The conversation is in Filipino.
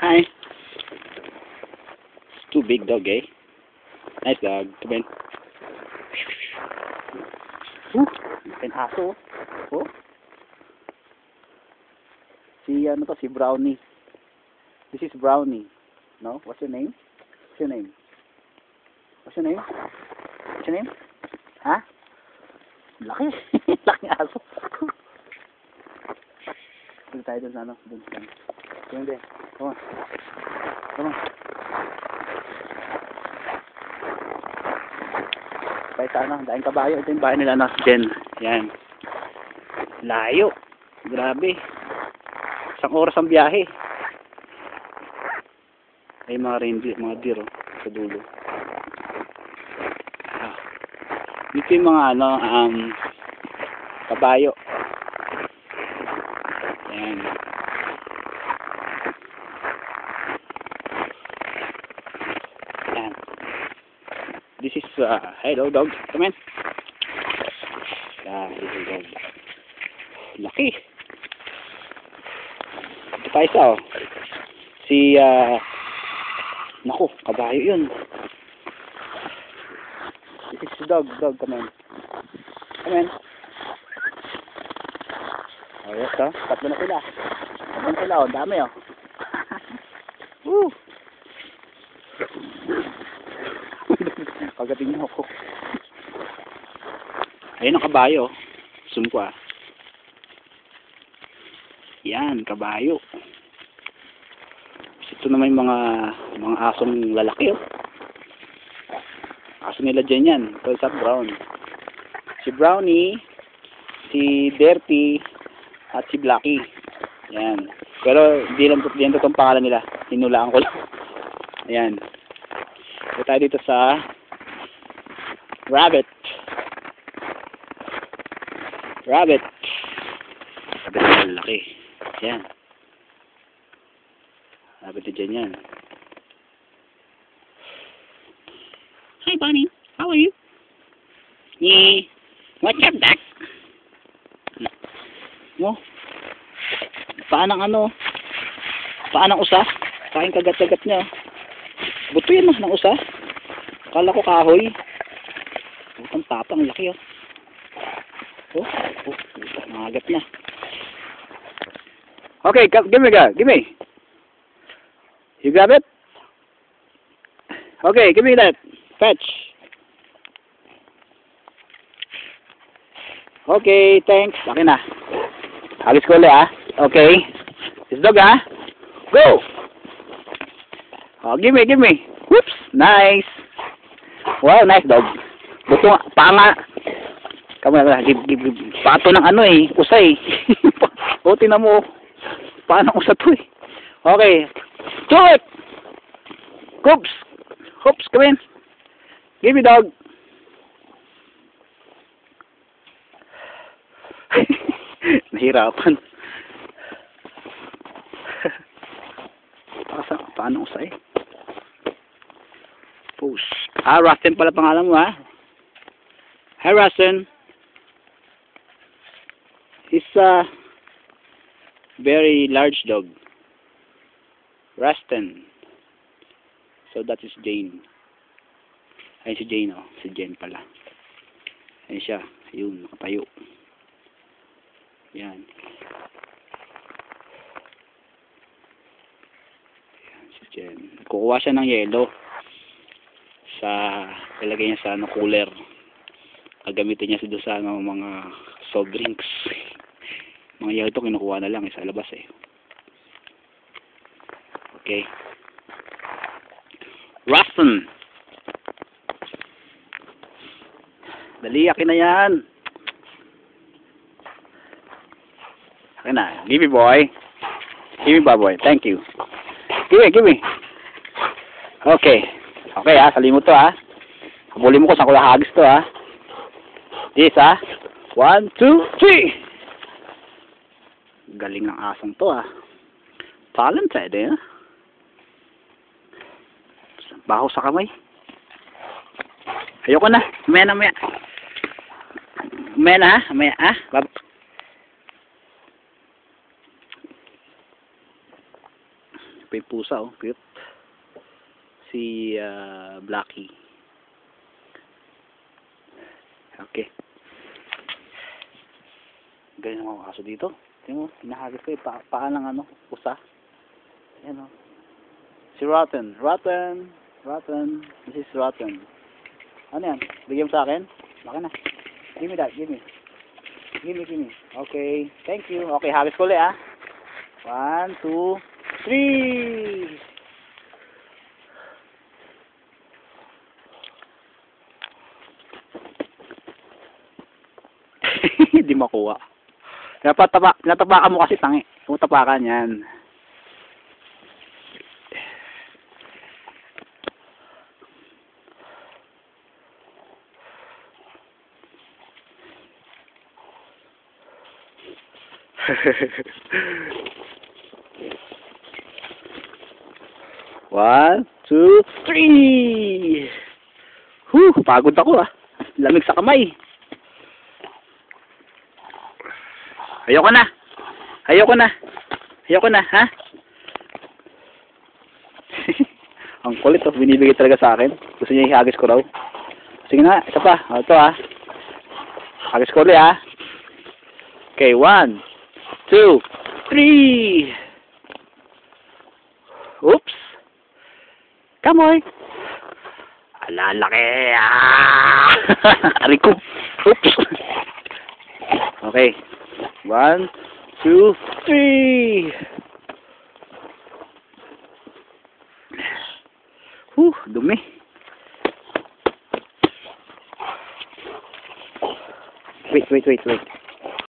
Hi. It's too big dog, eh? Nice dog. Come in. Aso. Oh. Si ano to, si Brownie. This is Brownie. No? What's your name? What's your name? What's your name? What's your name? Ha? Laki. Laki aso. Punta tayo dun sa ano. Dun sa ano. Come on. Come on. Come on. Tayo sa ano. Daing kabayo. Ito yung bahay nila na. Jen. Yan. Layo. Grabe. Isang oras ang biyahe. Ay mga reindeer, mga deer oh, sa dulo. Dito yung mga ano, kabayo. Ayan. Ayan. This is, hello dog, come in. This is dog. Laki. Ito pa isa oh. Si, naku, kabayo yun. This is dog, come in. Come in. Oh, yes, oh. Tatlo na sila. Tatlo na sila, oh. Dami, oh. Woo! Kagating mo ako. Ayun ang kabayo. Zoom ko, ah. Yan, kabayo. Ito na may mga asong lalaki, oh. Aso nila dyan yan. Ito sa brown. Si Brownie, si Dirty, at si Blacky. Yan. Pero di lang itong pangalan nila. Hinulaan ko lang. Ayan. Ito tayo dito sa Rabbit. Rabbit. Rabbit na lalaki. Ayan. Rabbit na dyan yan. Hi, Bunny. How are you? Yeah. What's up, Doc? Oh. Paanang ano? Paanang usa? Kain kagat-kagat niya. Buto yan ng usa. Kala ko kahoy. Putang tapang, laki oh. Oh, nangagat na. Okay, give me. You grab it? Okay, give me that. Fetch. Okay, thanks. Akin na. Agis ko ulit, ah. Okay. This dog, ah. Go! Oh, give me. Whoops! Nice. Wow, nice dog. Buto nga. Panga. Kamu na, give. Pato ng ano eh. Usa eh. O, tinan mo. Paano usa to eh. Okay. Do it! Hoops! Come in. Give me dog. Nahirapan. Paano usay? Push. Rustin pala pangalan mo, ha? Hi, Rustin. He's a very large dog. Rustin. So that is Jane. Ayun si Jane, oh. Si Jane pala. Ayun siya. Ayun, nakatayo. Yan. Yan si Jane. Kukuha siya ng yelo. Ilagay niya sa cooler. Gagamitin niya sa doon sa mga soft drinks. Mga yelo ito kinukuha na lang sa labas eh. Okay. Rustin. Dali, akin na yan. Akin na. Give me, boy. Give me, boy. Thank you. Give me. Okay. Okay, ha. Salimot to, ha. Habulin mo ko saan ko lahagis to, ha. This, ha. 1, 2, 3. Galing ng asong to, ha. Talented, eh. Baho sa kamay. Ayoko na. Maya. Maya, ha? pa yung pusa, oh. Cute. Si Blackie. Okay. Ganyan ang mga kaso dito. Tingnan mo, hinahagis ko yung paa ng ano, pusa. Ayan, oh. Si Rotten. Rotten. Rotten. This is Rotten. Ano yan? Bigyan mo sa akin? Baka na. Give me that. Give me. Give me. Okay. Thank you. Okay, hagis ko ulit, ah. 1, 2, 3. Hindi makuha. Natapakan mo kasi, tangi. Kung tapakan yan. One, two, three. Pagod ako, ah. Lamig sa kamay. Ayoko na, ha? Ang kulit, oh. Binibigay talaga sa akin. Gusto niya ihagis ko raw. Sige na, isa pa. Ito, ah. Hagis ko ulit, ah. Okay, 1, 2, 3. Oops. Kamoy. Ala, laki. Ah! Aray ko. Oops. Okay. 1, 2, 3. Dumi. Wait.